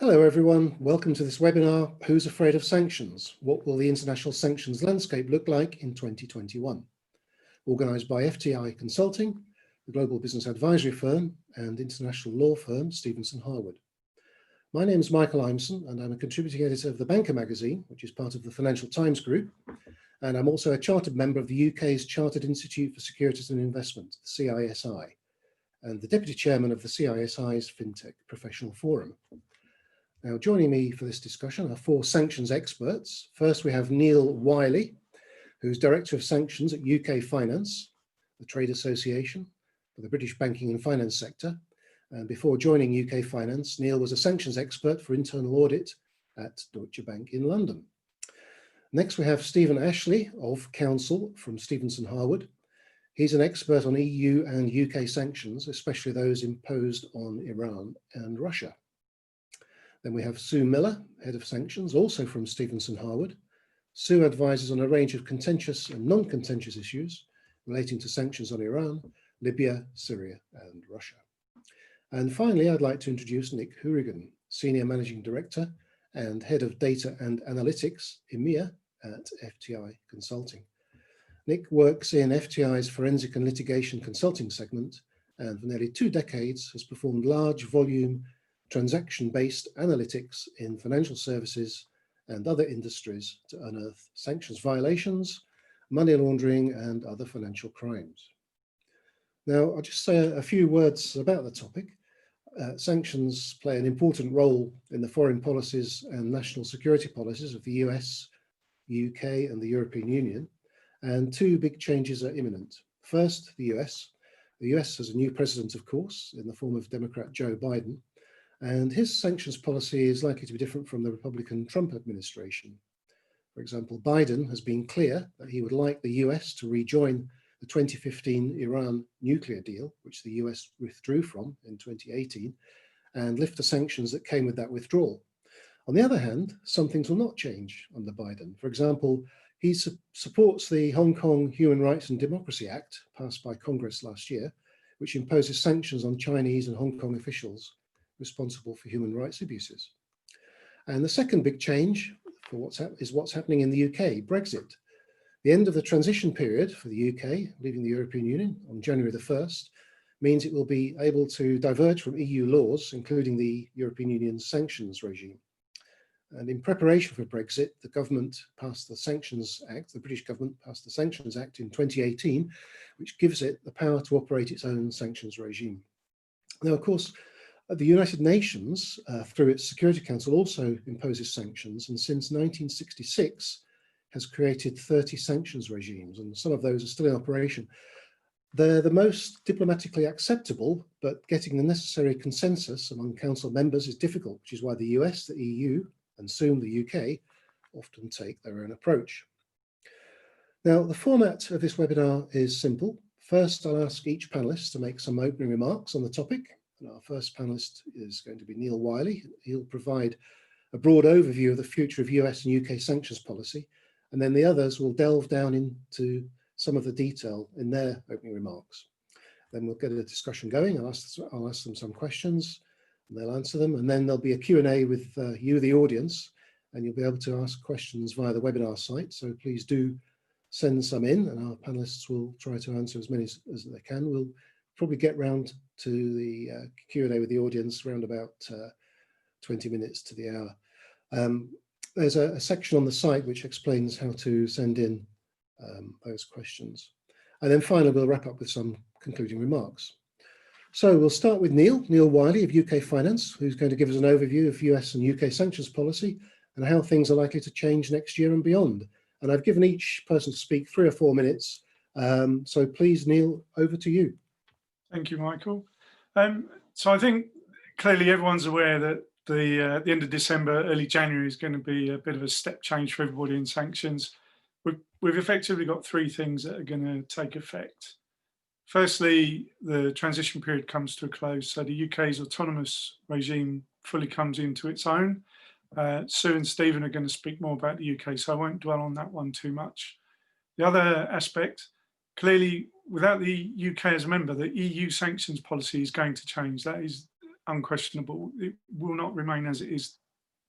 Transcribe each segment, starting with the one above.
Hello everyone, welcome to this webinar, Who's Afraid of Sanctions? What will the international sanctions landscape look like in 2021? Organised by FTI Consulting, the global business advisory firm and international law firm Stephenson Harwood. My name is Michael Imeson and I'm a contributing editor of The Banker magazine, which is part of the Financial Times Group. And I'm also a chartered member of the UK's Chartered Institute for Securities and Investment, the CISI, and the deputy chairman of the CISI's FinTech Professional Forum. Now, joining me for this discussion are four sanctions experts. First, we have Neil Wiley, who's Director of Sanctions at UK Finance, the trade association for the British banking and finance sector. And before joining UK Finance, Neil was a sanctions expert for internal audit at Deutsche Bank in London. Next, we have Stephen Ashley of Counsel from Stephenson Harwood. He's an expert on EU and UK sanctions, especially those imposed on Iran and Russia. Then we have Sue Millar, Head of Sanctions, also from Stephenson Harwood. Sue advises on a range of contentious and non-contentious issues relating to sanctions on Iran, Libya, Syria, and Russia. And finally, I'd like to introduce Nick Hurigan, Senior Managing Director and Head of Data and Analytics, EMEA, at FTI Consulting. Nick works in FTI's Forensic and Litigation Consulting segment, and for nearly 2 decades has performed large volume transaction-based analytics in financial services and other industries to unearth sanctions violations, money laundering, and other financial crimes. Now, I'll just say a few words about the topic. Sanctions play an important role in the foreign policies and national security policies of the US, UK, and the European Union, and 2 big changes are imminent. First, the US. The US has a new president, of course, in the form of Democrat Joe Biden, and his sanctions policy is likely to be different from the Republican Trump administration. For example, Biden has been clear that he would like the US to rejoin the 2015 Iran nuclear deal, which the US withdrew from in 2018, and lift the sanctions that came with that withdrawal. On the other hand, some things will not change under Biden. For example, he supports the Hong Kong Human Rights and Democracy Act, passed by Congress last year, which imposes sanctions on Chinese and Hong Kong officials responsible for human rights abuses. And the second big change for what's happening in the UK, Brexit. The end of the transition period for the UK, leaving the European Union on January the 1st, means it will be able to diverge from EU laws, including the European Union's sanctions regime. And in preparation for Brexit, the government passed the Sanctions Act, the British government passed the Sanctions Act in 2018, which gives it the power to operate its own sanctions regime. Now, of course, the United Nations, through its Security Council, also imposes sanctions, and since 1966 has created 30 sanctions regimes, and some of those are still in operation. They're the most diplomatically acceptable, but getting the necessary consensus among Council members is difficult, which is why the US, the EU, and soon the UK often take their own approach. Now, the format of this webinar is simple. First, I'll ask each panelist to make some opening remarks on the topic. And our first panelist is going to be Neil Wiley. He'll provide a broad overview of the future of US and UK sanctions policy, and then the others will delve down into some of the detail in their opening remarks. Then we'll get a discussion going. I'll ask them some questions, and they'll answer them, and then there'll be a Q&A with you, the audience, and you'll be able to ask questions via the webinar site. So please do send some in, and our panelists will try to answer as many as they can. We'll probably get round to the Q&A with the audience around about 20 minutes to the hour. There's a section on the site which explains how to send in those questions. And then finally, we'll wrap up with some concluding remarks. So we'll start with Neil Wiley of UK Finance, who's going to give us an overview of US and UK sanctions policy and how things are likely to change next year and beyond. And I've given each person to speak 3 or 4 minutes. So please, Neil, over to you. Thank you, Michael. So I think clearly everyone's aware that the end of December, early January is going to be a bit of a step change for everybody in sanctions. We've effectively got 3 things that are going to take effect. Firstly, the transition period comes to a close, so the UK's autonomous regime fully comes into its own. Sue and Stephen are going to speak more about the UK, so I won't dwell on that one too much. The other aspect, clearly, without the UK as a member, the EU sanctions policy is going to change. That is unquestionable. It will not remain as it is,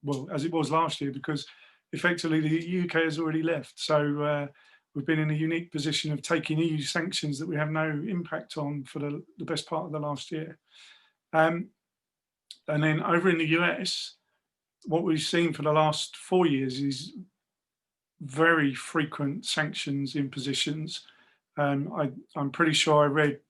well, as it was last year, because effectively the UK has already left. So we've been in a unique position of taking EU sanctions that we have no impact on for the best part of the last year. And then over in the US, what we've seen for the last 4 years is very frequent sanctions impositions. I'm pretty sure I read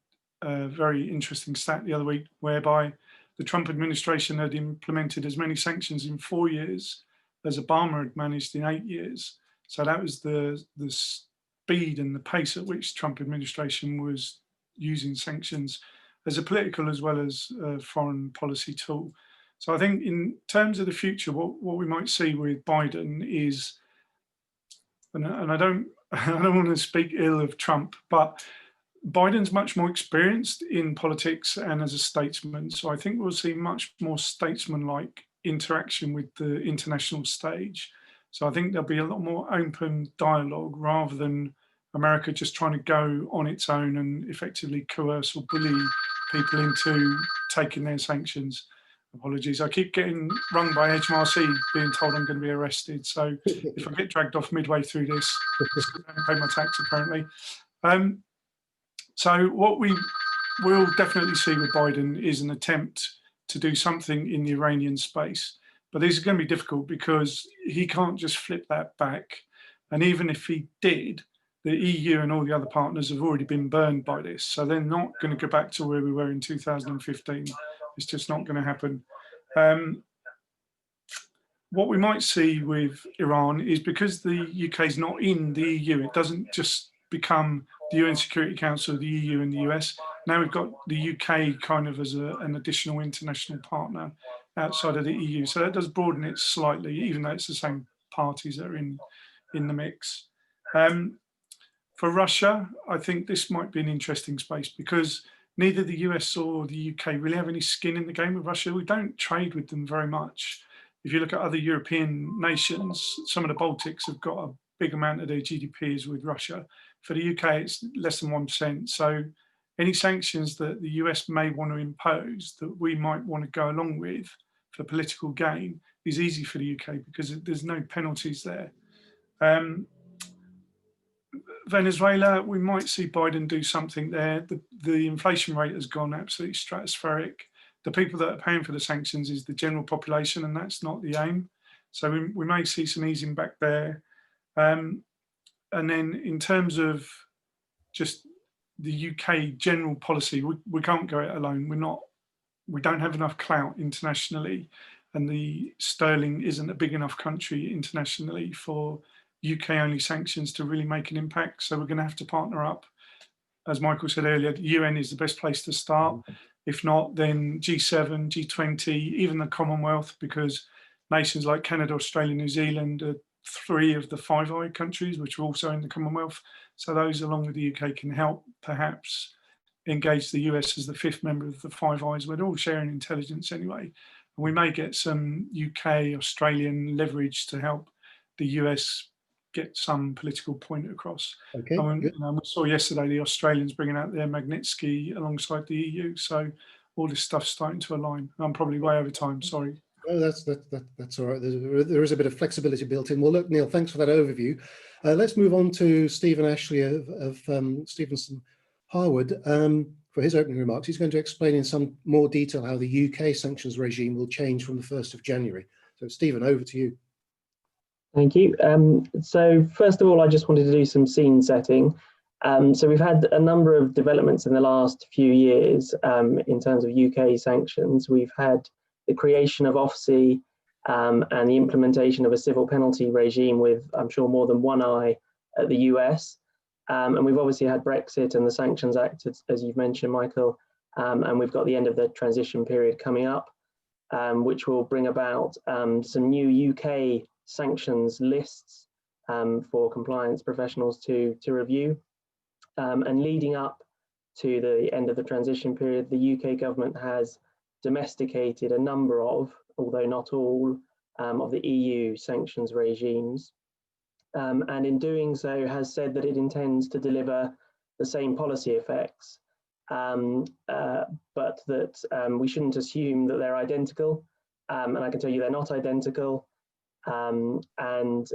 a very interesting stat the other week whereby the Trump administration had implemented as many sanctions in 4 years as Obama had managed in 8 years. So that was the speed and the pace at which Trump administration was using sanctions as a political as well as a foreign policy tool. So I think in terms of the future, what we might see with Biden is, and I don't want to speak ill of Trump, but Biden's much more experienced in politics and as a statesman. So I think we'll see much more statesman-like interaction with the international stage. So I think there'll be a lot more open dialogue rather than America just trying to go on its own and effectively coerce or bully people into taking their sanctions. Apologies, I keep getting rung by HMRC being told I'm going to be arrested. So if I get dragged off midway through this, I haven't paid my tax apparently. So what we will definitely see with Biden is an attempt to do something in the Iranian space. But this is going to be difficult because he can't just flip that back. And even if he did, the EU and all the other partners have already been burned by this. So they're not going to go back to where we were in 2015. It's just not going to happen. What we might see with Iran is because the UK is not in the EU, it doesn't just become the UN Security Council, the EU and the US. Now we've got the UK kind of as an additional international partner outside of the EU. So that does broaden it slightly, even though it's the same parties that are in the mix. For Russia, I think this might be an interesting space because neither the US or the UK really have any skin in the game with Russia. We don't trade with them very much. If you look at other European nations, some of the Baltics have got a big amount of their GDP is with Russia. For the UK, it's less than 1%. So any sanctions that the US may want to impose that we might want to go along with for political gain is easy for the UK because there's no penalties there. Venezuela, we might see Biden do something there. The inflation rate has gone absolutely stratospheric. The people that are paying for the sanctions is the general population, and that's not the aim. So we may see some easing back there. And then in terms of just the UK general policy, we can't go it alone. We don't have enough clout internationally, and the sterling isn't a big enough country internationally for UK-only sanctions to really make an impact. So we're going to have to partner up. As Michael said earlier, the UN is the best place to start. If not, then G7, G20, even the Commonwealth, because nations like Canada, Australia, New Zealand are 3 of the 5 I countries, which are also in the Commonwealth. So those, along with the UK, can help perhaps engage the US as the 5th member of the 5 Eyes. We're all sharing intelligence anyway. And we may get some UK, Australian leverage to help the US get some political point across. Okay, we saw yesterday the Australians bringing out their Magnitsky alongside the EU. So all this stuff's starting to align. I'm probably way over time, sorry. Oh, that's all right. There is a bit of flexibility built in. Well, look, Neil, thanks for that overview. Let's move on to Stephen Ashley of Stephenson Harwood for his opening remarks. He's going to explain in some more detail how the UK sanctions regime will change from the 1st of January. So, Stephen, over to you. Thank you. So first of all, I just wanted to do some scene setting. So we've had a number of developments in the last few years in terms of UK sanctions. We've had the creation of OFSI and the implementation of a civil penalty regime with, I'm sure, more than one eye at the US. And we've obviously had Brexit and the Sanctions Act, as you've mentioned, Michael, and we've got the end of the transition period coming up, which will bring about some new UK sanctions lists for compliance professionals to review. And leading up to the end of the transition period, the UK government has domesticated a number of, although not all, of the EU sanctions regimes. And in doing so has said that it intends to deliver the same policy effects but that we shouldn't assume that they're identical. And I can tell you they're not identical. And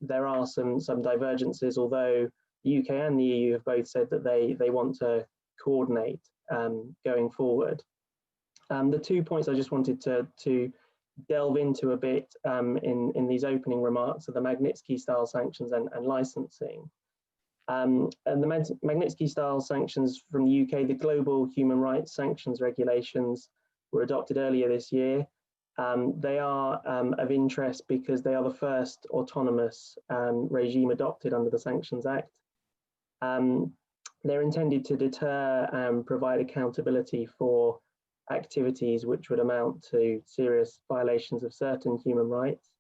there are some divergences, although the UK and the EU have both said that they want to coordinate going forward. The 2 points I just wanted to delve into a bit in these opening remarks are the Magnitsky-style sanctions and licensing. And the Magnitsky-style sanctions from the UK, the global human rights sanctions regulations were adopted earlier this year. They are of interest because they are the first autonomous regime adopted under the Sanctions Act. They're intended to deter and provide accountability for activities which would amount to serious violations of certain human rights.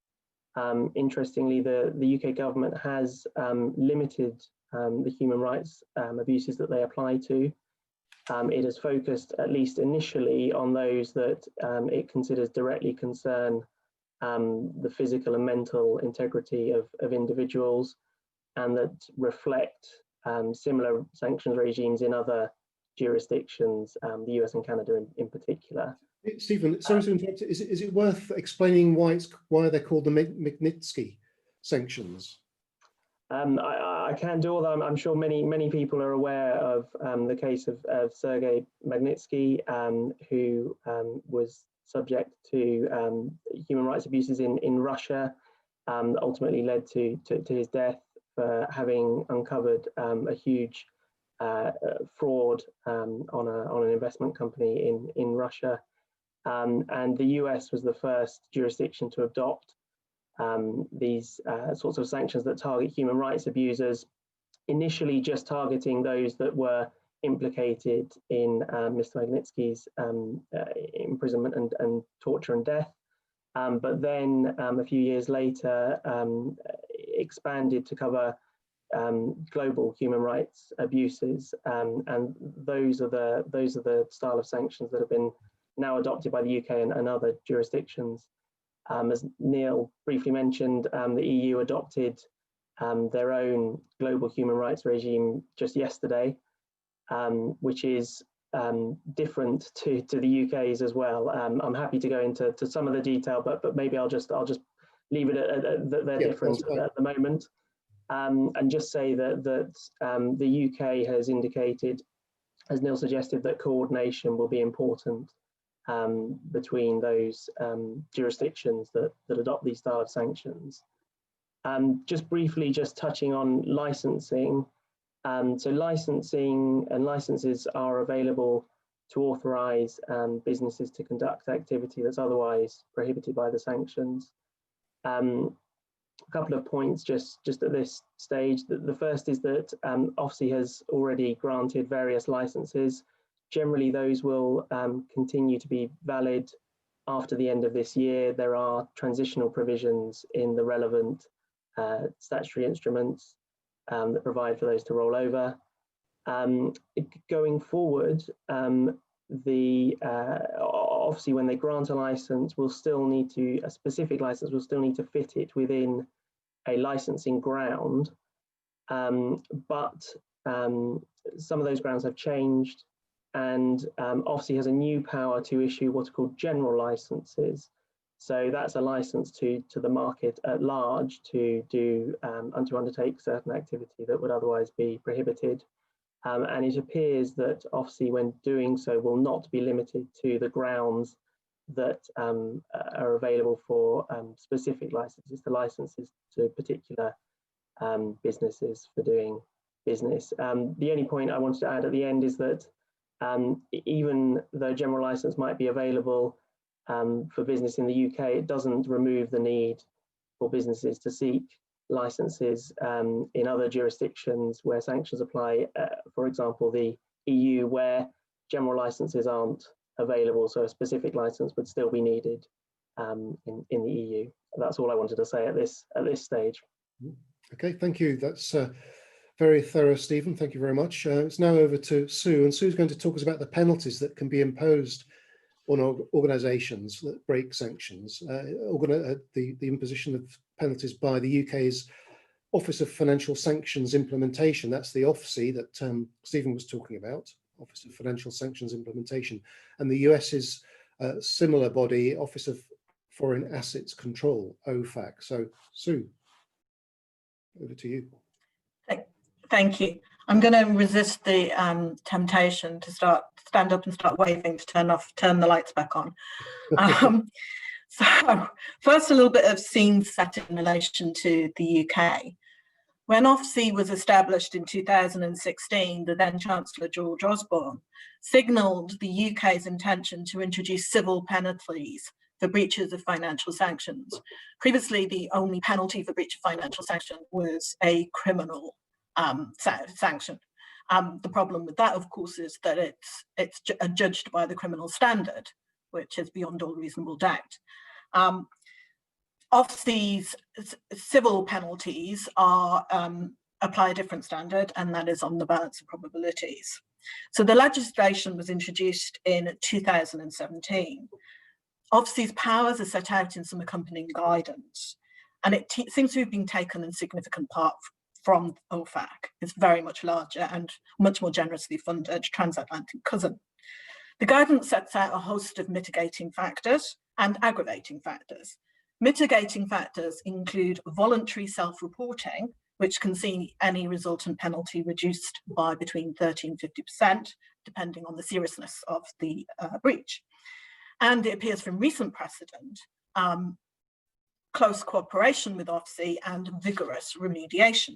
Interestingly, the UK government has limited the human rights abuses that they apply to. It has focused, at least initially, on those that it considers directly concern the physical and mental integrity of individuals, and that reflect similar sanctions regimes in other jurisdictions, the US and Canada in particular. Stephen, sorry to interrupt. Is it worth explaining why they're called the Magnitsky sanctions? I can do, although I'm sure many people are aware of the case of Sergei Magnitsky, who was subject to human rights abuses in Russia, ultimately led to his death for having uncovered a huge fraud on an investment company in Russia. And the US was the first jurisdiction to adopt these sorts of sanctions that target human rights abusers, initially just targeting those that were implicated in Mr. Magnitsky's imprisonment and torture and death, but then a few years later expanded to cover global human rights abuses, and those are the style of sanctions that have been now adopted by the UK and other jurisdictions. As Neil briefly mentioned, the EU adopted their own global human rights regime just yesterday, which is different to the UK's as well. I'm happy to go into some of the detail, but maybe I'll just leave it at that they're different at the moment, and just say that the UK has indicated, as Neil suggested, that coordination will be important between those jurisdictions that adopt these style of sanctions. Just briefly, just touching on licensing. So licensing and licenses are available to authorize businesses to conduct activity that's otherwise prohibited by the sanctions. A couple of points just at this stage. The first is that OFSI has already granted various licenses. Generally, those will continue to be valid after the end of this year. There are transitional provisions in the relevant statutory instruments that provide for those to roll over. Going forward, obviously when they grant a license, a specific license will still need to fit it within a licensing ground, but some of those grounds have changed, and OFSI has a new power to issue what are called general licenses. So that's a license to the market at large to do and to undertake certain activity that would otherwise be prohibited. And it appears that OFSI, when doing so, will not be limited to the grounds that are available for specific licenses, the licenses to particular businesses for doing business. The only point I wanted to add at the end is that even though general license might be available for business in the UK, it doesn't remove the need for businesses to seek licenses in other jurisdictions where sanctions apply, for example, the EU, where general licenses aren't available, so a specific license would still be needed in the EU. That's all I wanted to say at this stage. Okay, thank you. That's very thorough, Stephen. Thank you very much. It's now over to Sue, and Sue's going to talk us about the penalties that can be imposed on organisations that break sanctions. The imposition of penalties by the UK's Office of Financial Sanctions Implementation, that's the OFSI that Stephen was talking about. Office of Financial Sanctions Implementation, and the US is a similar body, Office of Foreign Assets Control, OFAC. So, Sue, over to you. Thank you. I'm going to resist the temptation to stand up and start waving to turn the lights back on. So first, a little bit of scene setting in relation to the UK. When OFSI was established in 2016, the then Chancellor George Osborne signalled the UK's intention to introduce civil penalties for breaches of financial sanctions. Previously, the only penalty for breach of financial sanction was a criminal sanction. The problem with that, of course, is that it's judged by the criminal standard, which is beyond all reasonable doubt. OFSI's civil penalties are apply a different standard, and that is on the balance of probabilities. So the legislation was introduced in 2017. OFSI's powers are set out in some accompanying guidance, and it seems to have been taken in significant part from OFAC. It's very much larger and much more generously funded transatlantic cousin. The guidance sets out a host of mitigating factors and aggravating factors. Mitigating factors include voluntary self-reporting, which can see any resultant penalty reduced by between 30 and 50%, depending on the seriousness of the breach. And it appears from recent precedent, close cooperation with OFSI and vigorous remediation.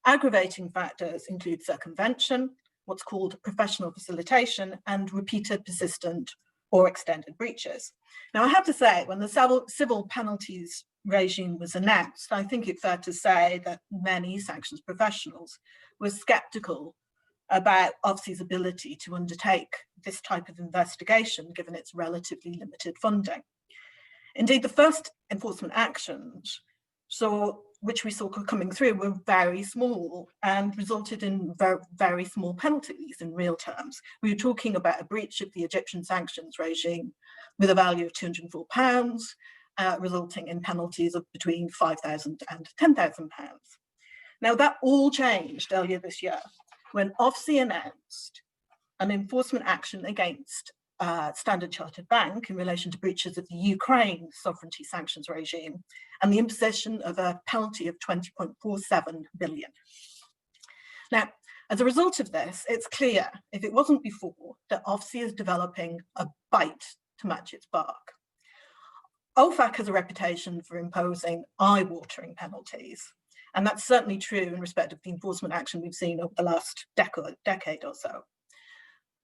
Aggravating factors include circumvention, what's called professional facilitation, and repeated, persistent, or extended breaches. Now, I have to say, when the civil penalties regime was announced, I think it's fair to say that many sanctions professionals were sceptical about OFSI's ability to undertake this type of investigation, given its relatively limited funding. Indeed, the first enforcement actions, which we saw coming through, were very small and resulted in very, very small penalties in real terms. We were talking about a breach of the Egyptian sanctions regime with a value of £204, resulting in penalties of between £5,000 and £10,000. Now, that all changed earlier this year when OFSI announced an enforcement action against Standard Chartered Bank in relation to breaches of the Ukraine sovereignty sanctions regime and the imposition of a penalty of 20.47 billion. Now, as a result of this, it's clear, if it wasn't before, that OFSI is developing a bite to match its bark. OFAC has a reputation for imposing eye-watering penalties, and that's certainly true in respect of the enforcement action we've seen over the last decade or so.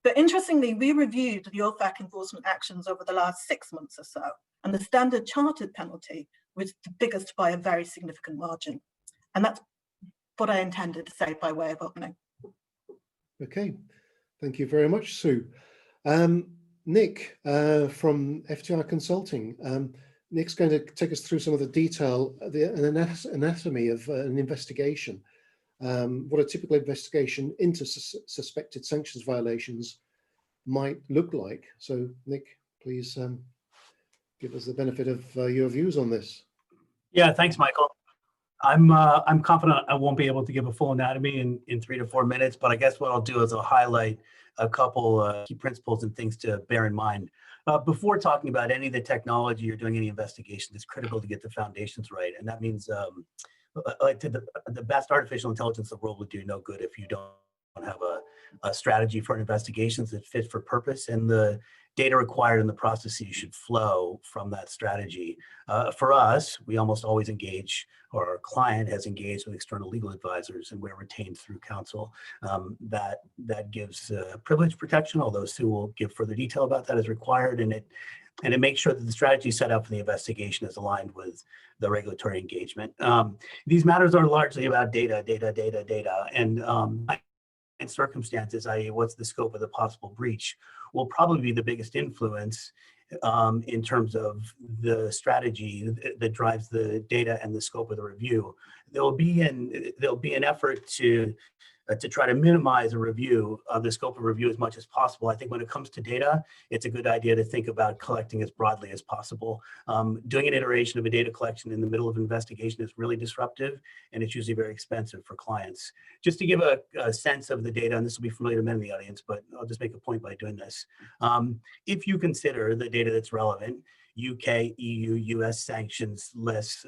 But interestingly, we reviewed the OFAC enforcement actions over the last 6 months or so, and the Standard Chartered penalty was the biggest by a very significant margin. And that's what I intended to say by way of opening. Okay, thank you very much, Sue. Nick from FTI Consulting. Nick's going to take us through some of the detail, an anatomy of an investigation. What a typical investigation into suspected sanctions violations might look like. So, Nick, please give us the benefit of your views on this. Yeah, thanks, Michael. I'm confident I won't be able to give a full anatomy in 3 to 4 minutes, but I guess what I'll do is I'll highlight a couple key principles and things to bear in mind. Before talking about any of the technology or doing any investigation, it's critical to get the foundations right, and that means like the best artificial intelligence in the world would do no good if you don't have a strategy for investigations that fit for purpose, and the data required in the processes should flow from that strategy. For us, we almost always engage, or our client has engaged with external legal advisors, and we're retained through counsel. That gives privilege protection, although Sue will give further detail about that as required, and it makes sure that the strategy set up for the investigation is aligned with the regulatory engagement. These matters are largely about data, and in circumstances, i.e. what's the scope of the possible breach, will probably be the biggest influence in terms of the strategy that drives the data and the scope of the review. there'll be an effort to try to minimize a review of the scope of review as much as possible. I think when it comes to data, it's a good idea to think about collecting as broadly as possible. Doing an iteration of a data collection in the middle of an investigation is really disruptive, and it's usually very expensive for clients. Just to give a sense of the data, and this will be familiar to many in the audience, but I'll just make a point by doing this. If you consider the data that's relevant, UK, EU, US sanctions lists,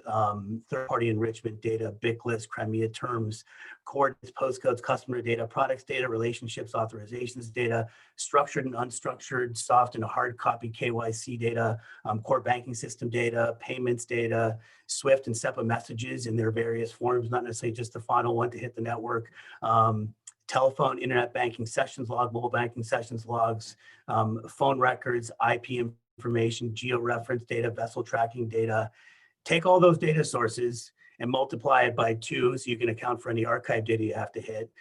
third-party enrichment data, BIC lists, Crimea terms, coordinates, postcodes, customer data, products data, relationships, authorizations data, structured and unstructured, soft and hard copy KYC data, core banking system data, payments data, SWIFT and SEPA messages in their various forms, not necessarily just the final one to hit the network, telephone, internet banking sessions log, mobile banking sessions logs, phone records, IP information, geo-reference data, vessel tracking data. Take all those data sources and multiply it by 2 so you can account for any archive data you have to hit.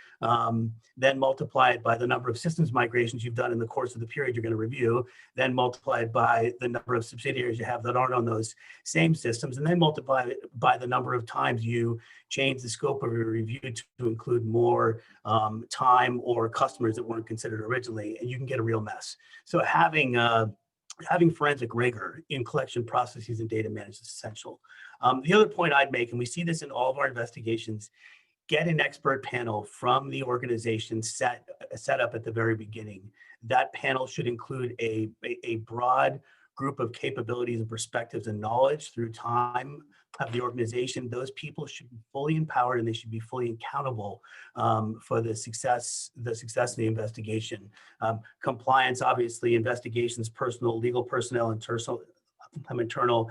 Then multiply it by the number of systems migrations you've done in the course of the period you're going to review. Then multiply it by the number of subsidiaries you have that aren't on those same systems. And then multiply it by the number of times you change the scope of your review to include more time or customers that weren't considered originally, and you can get a real mess. So having forensic rigor in collection processes and data management is essential. The other point I'd make, and we see this in all of our investigations, get an expert panel from the organization set up at the very beginning. That panel should include a broad group of capabilities and perspectives and knowledge through time of the organization. Those people should be fully empowered, and they should be fully accountable for the success of the investigation. Compliance, obviously, investigations, personal, legal personnel, internal,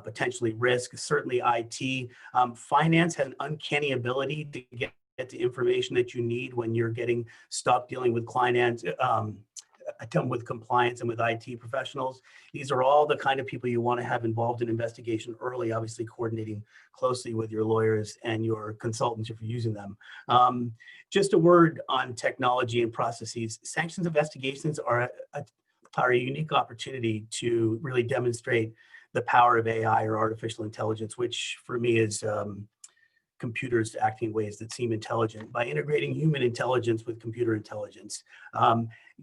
potentially risk, certainly IT. Finance has an uncanny ability to get the information that you need when you're getting stuck dealing with with compliance and with IT professionals. These are all the kind of people you want to have involved in investigation early, obviously coordinating closely with your lawyers and your consultants if you're using them. Just a word on technology and processes. Sanctions investigations are a unique opportunity to really demonstrate the power of AI or artificial intelligence, which for me is computers acting in ways that seem intelligent. By integrating human intelligence with computer intelligence,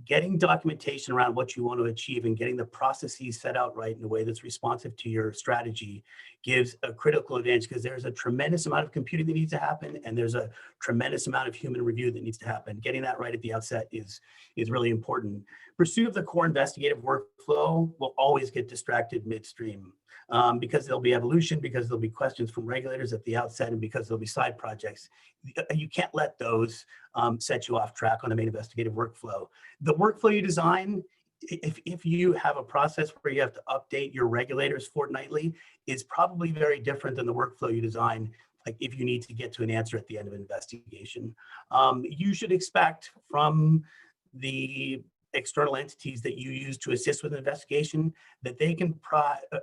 getting documentation around what you want to achieve and getting the processes set out right in a way that's responsive to your strategy gives a critical advantage, because there's a tremendous amount of computing that needs to happen, and there's a tremendous amount of human review that needs to happen. Getting that right at the outset is really important. Pursuit of the core investigative workflow will always get distracted midstream. Because there'll be evolution, because there'll be questions from regulators at the outset, and because there'll be side projects. You can't let those set you off track on the main investigative workflow. The workflow you design, if you have a process where you have to update your regulators fortnightly, is probably very different than the workflow you design, like if you need to get to an answer at the end of an investigation. You should expect from the external entities that you use to assist with an investigation that they can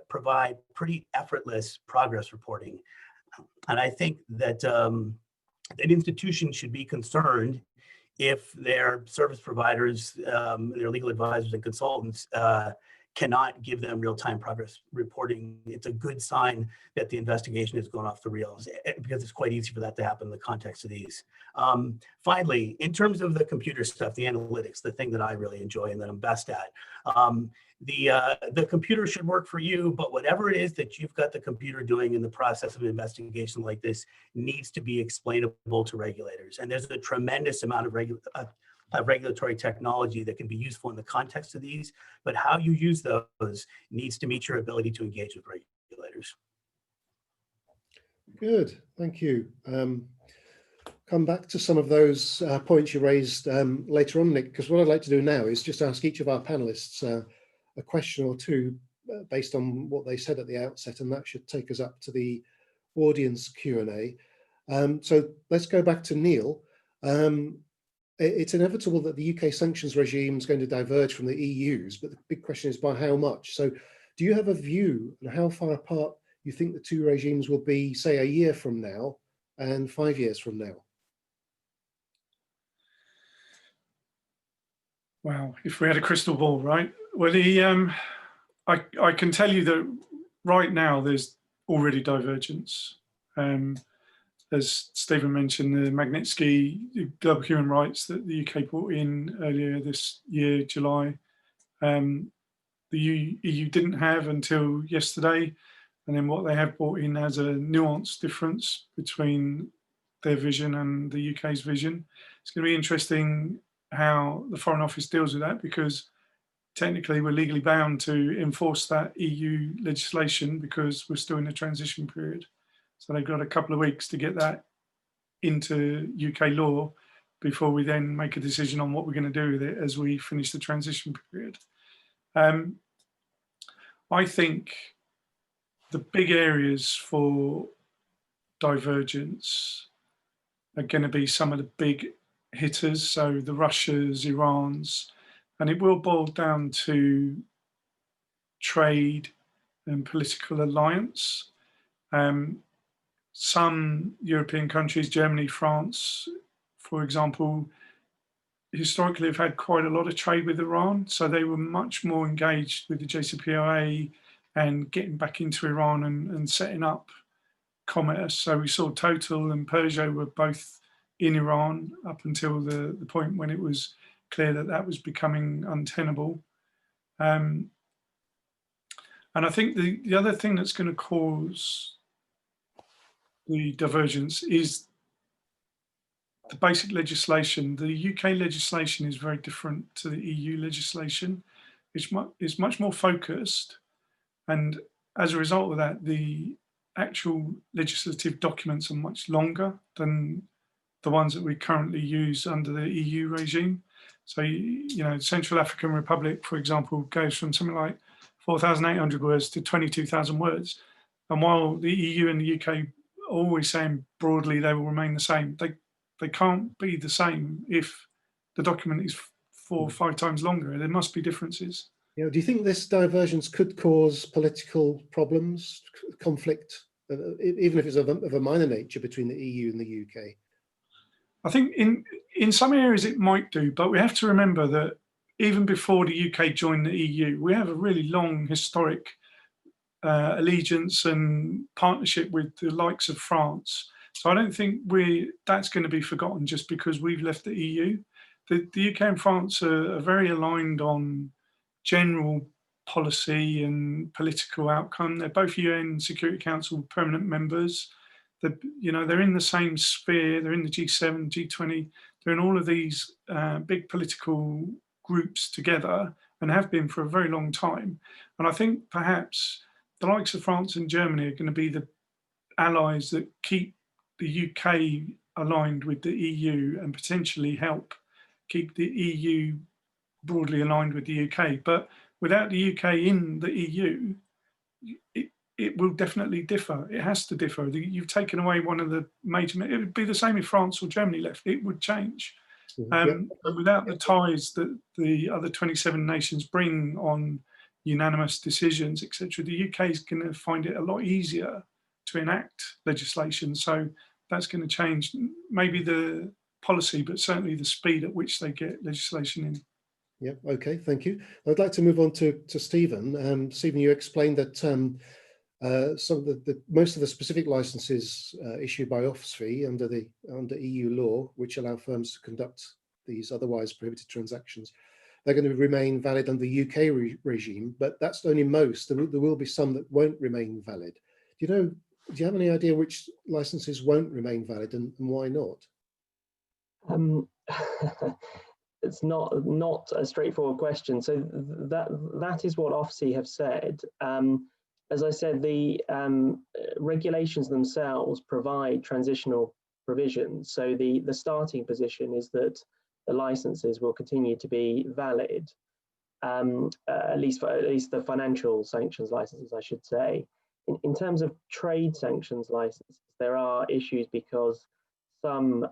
provide pretty effortless progress reporting. And I think that an institution should be concerned if their service providers, their legal advisors and consultants cannot give them real-time progress reporting. It's a good sign that the investigation is going off the rails, because it's quite easy for that to happen in the context of these. Finally, in terms of the computer stuff, the analytics, the thing that I really enjoy and that I'm best at, the computer should work for you, but whatever it is that you've got the computer doing in the process of an investigation like this needs to be explainable to regulators. And there's a tremendous amount of regulatory technology that can be useful in the context of these, but how you use those needs to meet your ability to engage with regulators. Good, thank you. Come back to some of those points you raised later on, Nick, because what I'd like to do now is just ask each of our panelists a question or two based on what they said at the outset, and that should take us up to the audience Q&A. So let's go back to Neil. It's inevitable that the UK sanctions regime is going to diverge from the EU's, but the big question is by how much? So do you have a view on how far apart you think the two regimes will be, say, a year from now and 5 years from now? Wow, if we had a crystal ball, right? Well, I can tell you that right now there's already divergence. as Stephen mentioned, the Magnitsky Global Human Rights that the UK brought in earlier this year, July, the EU didn't have until yesterday. And then what they have brought in has a nuanced difference between their vision and the UK's vision. It's going to be interesting how the Foreign Office deals with that, because technically we're legally bound to enforce that EU legislation because we're still in a transition period. So they've got a couple of weeks to get that into UK law before we then make a decision on what we're going to do with it as we finish the transition period. I think the big areas for divergence are going to be some of the big hitters, so the Russias, Irans, and it will boil down to trade and political alliance. Some European countries, Germany, France, for example, historically have had quite a lot of trade with Iran, so they were much more engaged with the JCPOA and getting back into Iran and setting up commerce. So we saw Total and Peugeot were both in Iran up until the point when it was clear that that was becoming untenable. And I think the other thing that's going to cause the divergence is the basic legislation. The UK legislation is very different to the EU legislation. It's much more focused, and as a result of that, the actual legislative documents are much longer than the ones that we currently use under the EU regime. So, you know, Central African Republic, for example, goes from something like 4,800 words to 22,000 words. And while the EU and the UK are always saying broadly they will remain the same, they can't be the same if the document is 4 or 5 times longer. There must be differences. You know, do you think this divergence could cause political problems, conflict, even if it's of a minor nature between the EU and the UK? I think in some areas it might do, but we have to remember that even before the UK joined the EU, we have a really long historic allegiance and partnership with the likes of France. So I don't think that's going to be forgotten just because we've left the EU. The UK and France are very aligned on general policy and political outcome. They're both UN Security Council permanent members. They're in the same sphere. They're in the G7, G20. They're in all of these big political groups together and have been for a very long time. And I think perhaps the likes of France and Germany are going to be the allies that keep the UK aligned with the EU and potentially help keep the EU broadly aligned with the UK. But without the UK in the EU, it will definitely differ. It has to differ. You've taken away one of the major, it would be the same if France or Germany left, it would change. And without the ties that the other 27 nations bring on unanimous decisions, etc., the UK is going to find it a lot easier to enact legislation. So that's going to change maybe the policy, but certainly the speed at which they get legislation in. Yeah, okay, thank you. I'd like to move on to Stephen. Stephen, you explained that most of the specific licenses issued by OFSFI under EU law, which allow firms to conduct these otherwise prohibited transactions, they're going to remain valid under the UK regime, but that's only most. There will be some that won't remain valid. Do you have any idea which licenses won't remain valid and why not? It's not a straightforward question. So that is what OFSI have said. As I said, the regulations themselves provide transitional provisions. So the starting position is that the licenses will continue to be valid, at least the financial sanctions licenses, I should say. In terms of trade sanctions licenses, there are issues because some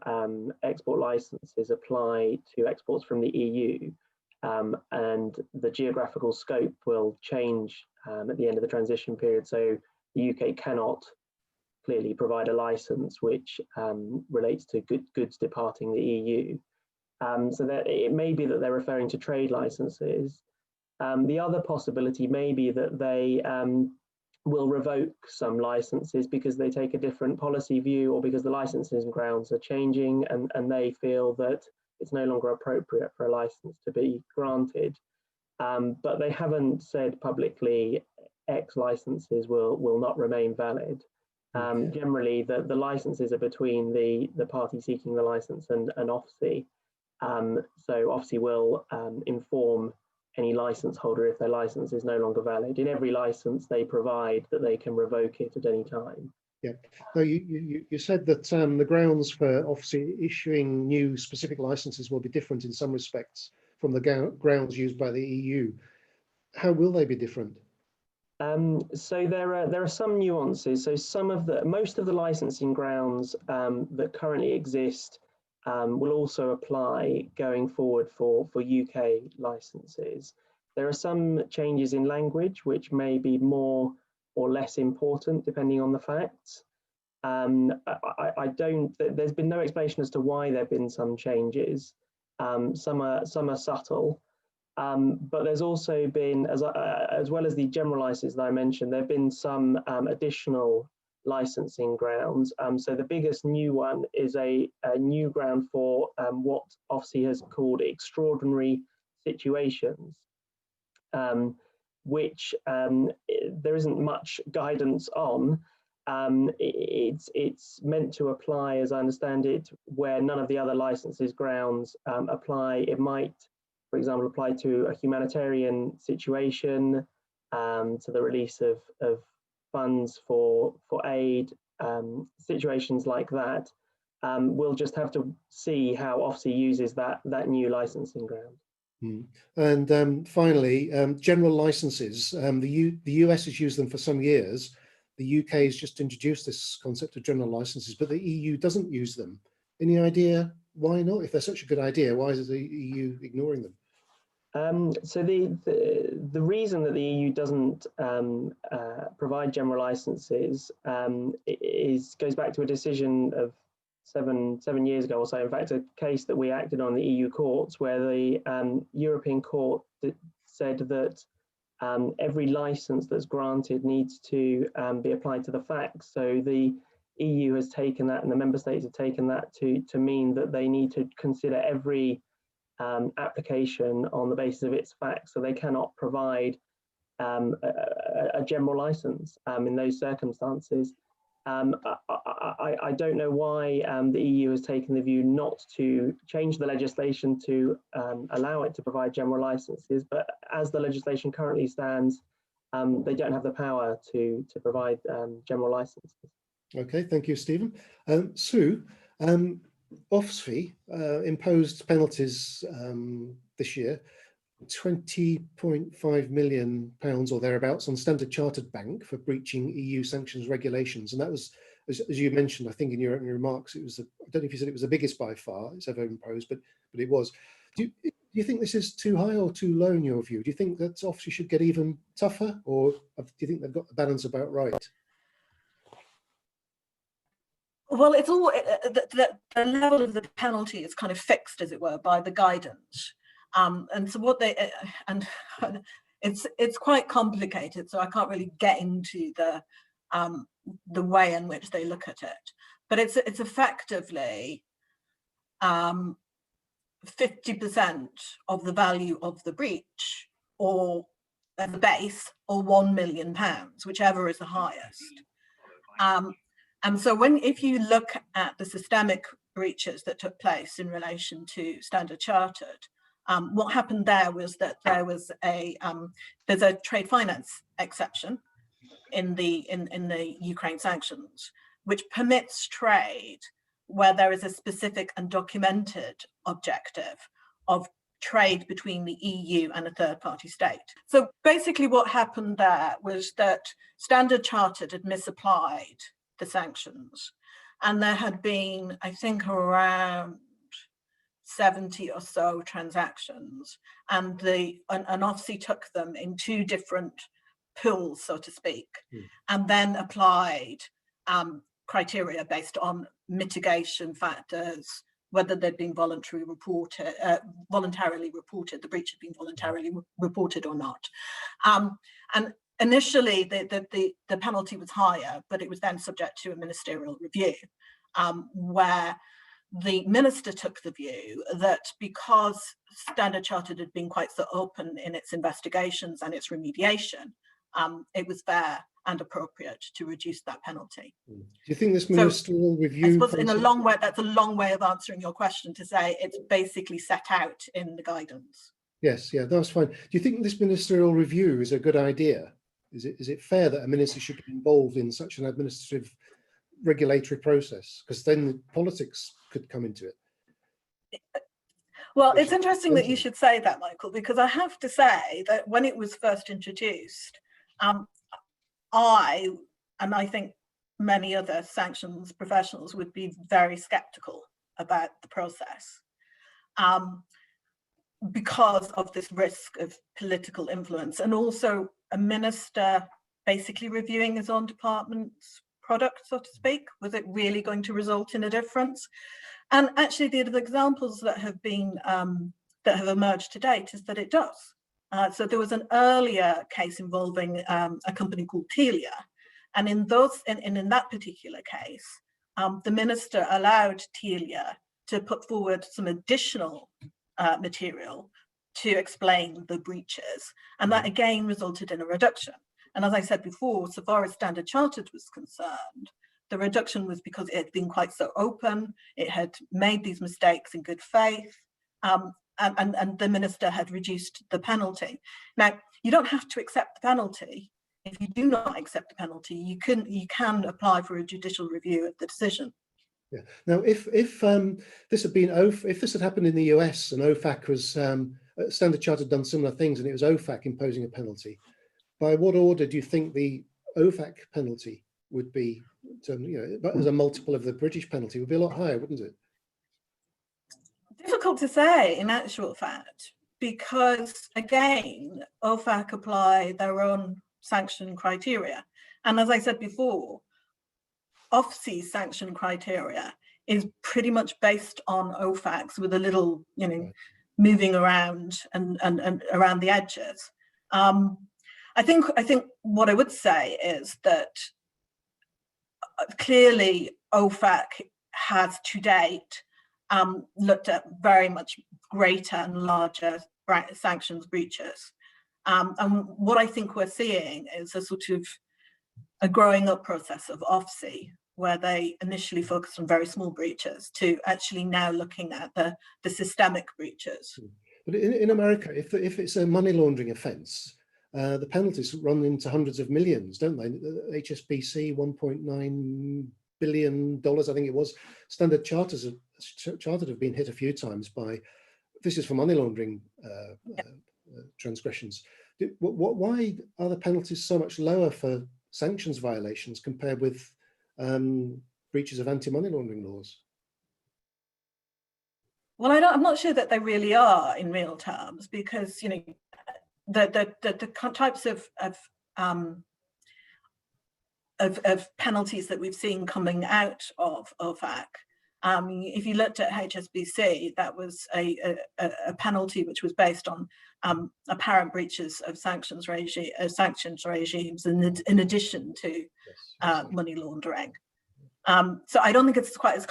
export licenses apply to exports from the EU, and the geographical scope will change at the end of the transition period. So the UK cannot clearly provide a license which relates to goods departing the EU. So that it may be that they're referring to trade licenses. The other possibility may be that they will revoke some licenses because they take a different policy view, or because the licensing grounds are changing, and they feel that it's no longer appropriate for a license to be granted. But they haven't said publicly X licenses will not remain valid. Generally, the licenses are between the party seeking the license and Ofsi. So Ofsi will inform any license holder if their license is no longer valid. In every license, they provide that they can revoke it at any time. Yeah. No, you said that the grounds for Ofsi issuing new specific licenses will be different in some respects from the grounds used by the EU. How will they be different? So there are some nuances. So most of the licensing grounds that currently exist will also apply going forward for UK licenses. There are some changes in language which may be more or less important depending on the facts. There's been no explanation as to why there have been some changes. Some are subtle. But there's also been, as well as the general license that I mentioned, there have been some additional licensing grounds. So the biggest new one is a new ground for what Ofsi has called extraordinary situations, which there isn't much guidance on. It's meant to apply, as I understand it, where none of the other licenses grounds apply. It might, for example, apply to a humanitarian situation, to the release of funds for aid, situations like that. We'll just have to see how Ofsi uses that new licensing ground. And finally, general licenses. The US has used them for some years. The UK has just introduced this concept of general licenses, but the EU doesn't use them. Any idea why not? If they're such a good idea, why is the EU ignoring them? So the reason that the EU doesn't provide general licenses goes back to a decision of seven years ago or so. In fact, a case that we acted on in the EU courts, where the European Court said that every license that's granted needs to be applied to the facts. So the EU has taken that, and the member states have taken that to mean that they need to consider every application on the basis of its facts. So they cannot provide a general license in those circumstances. I don't know why the EU has taken the view not to change the legislation to allow it to provide general licenses, but as the legislation currently stands, they don't have the power to provide general licenses. Okay, thank you, Stephen. Sue, Ofsi imposed penalties this year, £20.5 million or thereabouts on Standard Chartered Bank for breaching EU sanctions regulations. And that was, as you mentioned, I think in your opening remarks, it was, I don't know if you said it was the biggest by far it's ever imposed, but it was. Do you think this is too high or too low in your view? Do you think that Ofsi should get even tougher, or do you think they've got the balance about right? Well, it's all the level of the penalty is kind of fixed, as it were, by the guidance, and so what they and it's quite complicated. So I can't really get into the way in which they look at it, but it's effectively 50% of the value of the breach, or the base, or £1 million, whichever is the highest. And so if you look at the systemic breaches that took place in relation to Standard Chartered, what happened there was that there was there's a trade finance exception in the Ukraine sanctions, which permits trade where there is a specific and documented objective of trade between the EU and a third-party state. So basically what happened there was that Standard Chartered had misapplied the sanctions, and there had been, I think, around 70 or so transactions, and Ofsi took them in two different pools, so to speak, and then applied criteria based on mitigation factors, whether they'd been voluntarily reported, the breach had been voluntarily reported or not. And initially the penalty was higher, but it was then subject to a ministerial review, where the minister took the view that because Standard Chartered had been quite so open in its investigations and its remediation, it was fair and appropriate to reduce that penalty. Do you think this ministerial review? I suppose in a long way, that's a long way of answering your question, to say it's basically set out in the guidance. Yes, yeah, that's fine. Do you think this ministerial review is a good idea? Is it fair that a minister should be involved in such an administrative regulatory process? Because then the politics could come into it. Well, it's interesting that you should say that, Michael, because I have to say that when it was first introduced, I think many other sanctions professionals would be very skeptical about the process, because of this risk of political influence, and also a minister basically reviewing his own department's product, so to speak. Was it really going to result in a difference? And actually, the examples that have been that have emerged to date is that it does. So there was an earlier case involving a company called Telia, and in that particular case, the minister allowed Telia to put forward some additional material to explain the breaches, and that again resulted in a reduction. And as I said before, so far as Standard Chartered was concerned, the reduction was because it had been quite so open, it had made these mistakes in good faith, and the minister had reduced the penalty. Now, you don't have to accept the penalty. If you do not accept the penalty, you can apply for a judicial review of the decision. Yeah. Now, if this had happened in the US and OFAC was Standard Chartered done similar things, and it was OFAC imposing a penalty, by what order do you think the OFAC penalty would be? As a multiple of the British penalty, would be a lot higher, wouldn't it? Difficult to say, in actual fact, because again, OFAC apply their own sanction criteria, and as I said before, OFC's sanction criteria is pretty much based on OFAC's, with a little, moving around and around the edges. I think what I would say is that clearly OFAC has to date looked at very much greater and larger sanctions breaches. And what I think we're seeing is a sort of a growing up process of OFC, where they initially focused on very small breaches to actually now looking at the systemic breaches. But in America, if it's a money laundering offence, the penalties run into hundreds of millions, don't they? HSBC, $1.9 billion, I think it was. Standard Chartered have been hit a few times by, this is for money laundering transgressions. Why are the penalties so much lower for sanctions violations compared with breaches of anti-money laundering laws? Well, I'm not sure that they really are in real terms, because the types of penalties that we've seen coming out of OFAC. If you looked at HSBC, that was a penalty which was based on apparent breaches of sanctions regimes in addition to money laundering. So I don't think it's quite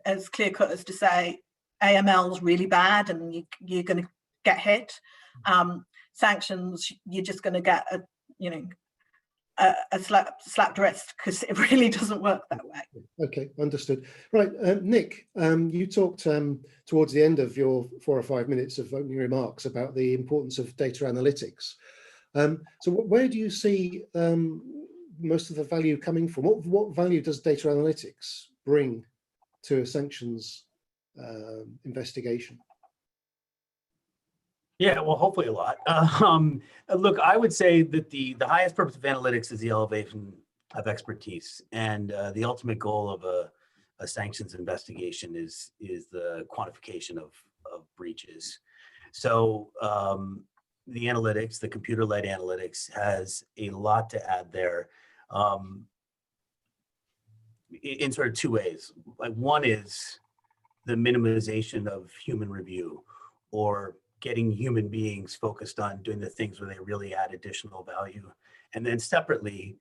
as clear cut as to say AML is really bad and you're going to get hit. Sanctions, you're just going to get a slapped wrist, because it really doesn't work that way. Okay, understood. Right, Nick, you talked towards the end of your 4 or 5 minutes of opening remarks about the importance of data analytics. So where do you see most of the value coming from? What value does data analytics bring to a sanctions investigation? Yeah, well, hopefully a lot. Look, I would say that the highest purpose of analytics is the elevation of expertise, and the ultimate goal of a sanctions investigation is the quantification of breaches. So the analytics, the computer-led analytics, has a lot to add there, in sort of 2 ways. Like, one is the minimization of human review, or getting human beings focused on doing the things where they really add additional value. And then separately,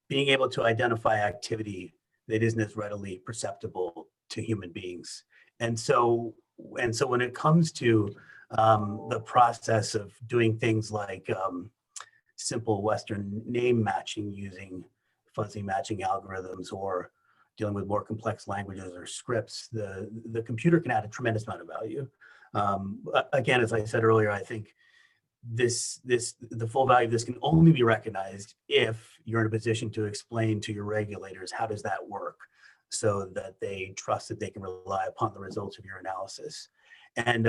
being able to identify activity that isn't as readily perceptible to human beings. And so when it comes to the process of doing things like simple Western name matching using fuzzy matching algorithms, or dealing with more complex languages or scripts, the computer can add a tremendous amount of value. Again, as I said earlier, I think the full value of this can only be recognized if you're in a position to explain to your regulators how does that work, so that they trust that they can rely upon the results of your analysis. And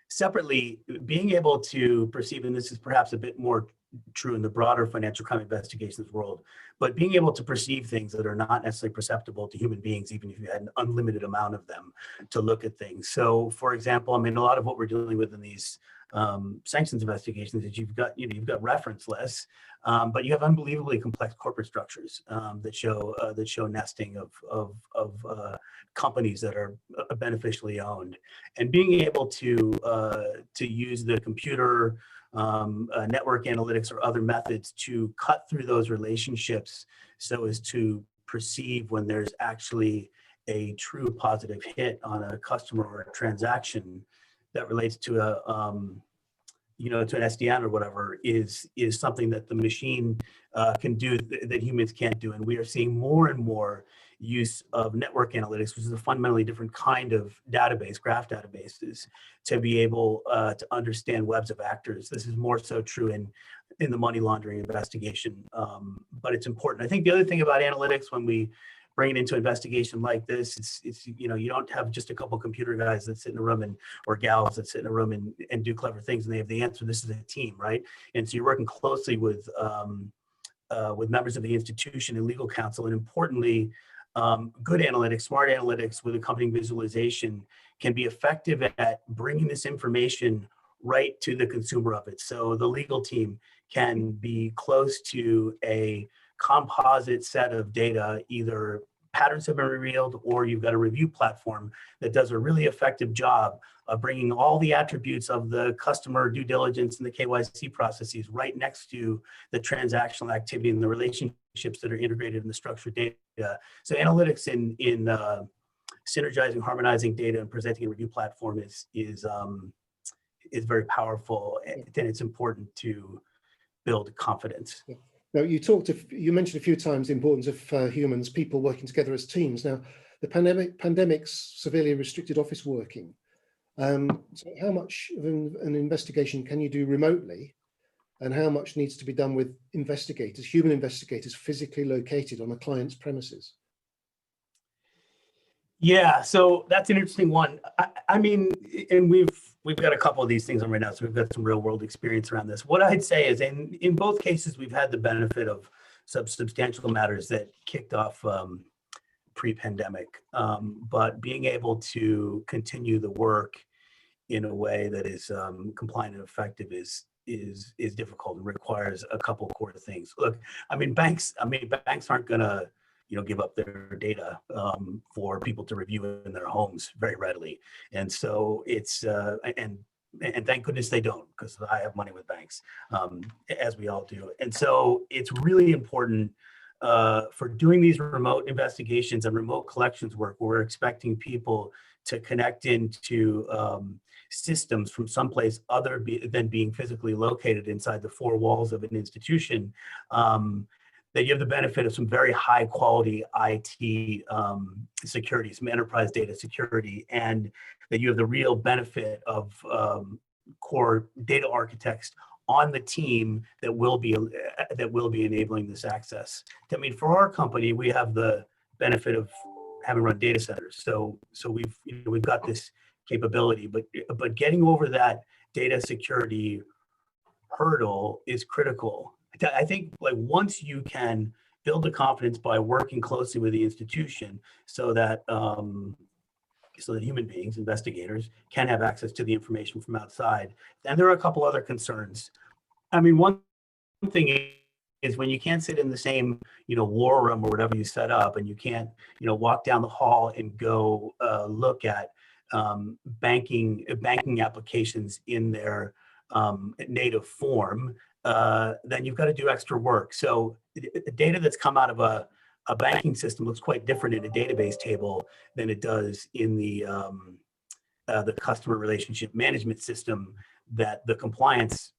separately, being able to perceive, and this is perhaps a bit more true in the broader financial crime investigations world, but being able to perceive things that are not necessarily perceptible to human beings, even if you had an unlimited amount of them to look at things. So for example, I mean, a lot of what we're dealing with in these sanctions investigations is you've got reference lists, but you have unbelievably complex corporate structures that show nesting of companies that are beneficially owned, and being able to use the computer, network analytics or other methods to cut through those relationships so as to perceive when there's actually a true positive hit on a customer or a transaction that relates to a to an SDN or whatever is something that the machine can do that humans can't do. And we are seeing more and more use of network analytics, which is a fundamentally different kind of database, graph databases, to be able to understand webs of actors. This is more so true in the money laundering investigation, but it's important. I think the other thing about analytics, when we bring it into investigation like this, it's you don't have just a couple computer guys that sit in a room or gals that sit in a room and do clever things and they have the answer. This is a team, right? And so you're working closely with members of the institution and legal counsel, and importantly, good analytics, smart analytics with accompanying visualization can be effective at bringing this information right to the consumer of it. So the legal team can be close to a composite set of data, either patterns have been revealed or you've got a review platform that does a really effective job of bringing all the attributes of the customer due diligence and the KYC processes right next to the transactional activity and the relationships that are integrated in the structured data. So analytics in synergizing, harmonizing data and presenting a review platform is very powerful, and it's important to build confidence. Yeah. Now, you mentioned a few times the importance of humans, people working together as teams. Now, the pandemic's severely restricted office working. So how much of an investigation can you do remotely, and how much needs to be done with investigators, human investigators, physically located on a client's premises? Yeah, so that's an interesting one. I mean, and we've got a couple of these things on right now, so we've got some real world experience around this. What I'd say is, in both cases, we've had the benefit of some substantial matters that kicked off pre-pandemic, but being able to continue the work in a way that is compliant and effective is difficult and requires a couple of core things. Look, banks aren't gonna give up their data for people to review in their homes very readily. And so it's, and thank goodness they don't, because I have money with banks, as we all do. And so it's really important for doing these remote investigations and remote collections work, where we're expecting people to connect into systems from someplace other than being physically located inside the four walls of an institution, that you have the benefit of some very high quality IT security, some enterprise data security, and that you have the real benefit of core data architects on the team that will be enabling this access. I mean, for our company, we have the benefit of having run data centers, so we've got this capability, but getting over that data security hurdle is critical. I think, like, once you can build the confidence by working closely with the institution, so that human beings, investigators, can have access to the information from outside. And there are a couple other concerns. I mean, one thing is when you can't sit in the same war room or whatever you set up, and you can't walk down the hall and go look at banking applications in their native form. then you've got to do extra work. So the data that's come out of a banking system looks quite different in a database table than it does in the customer relationship management system that the compliance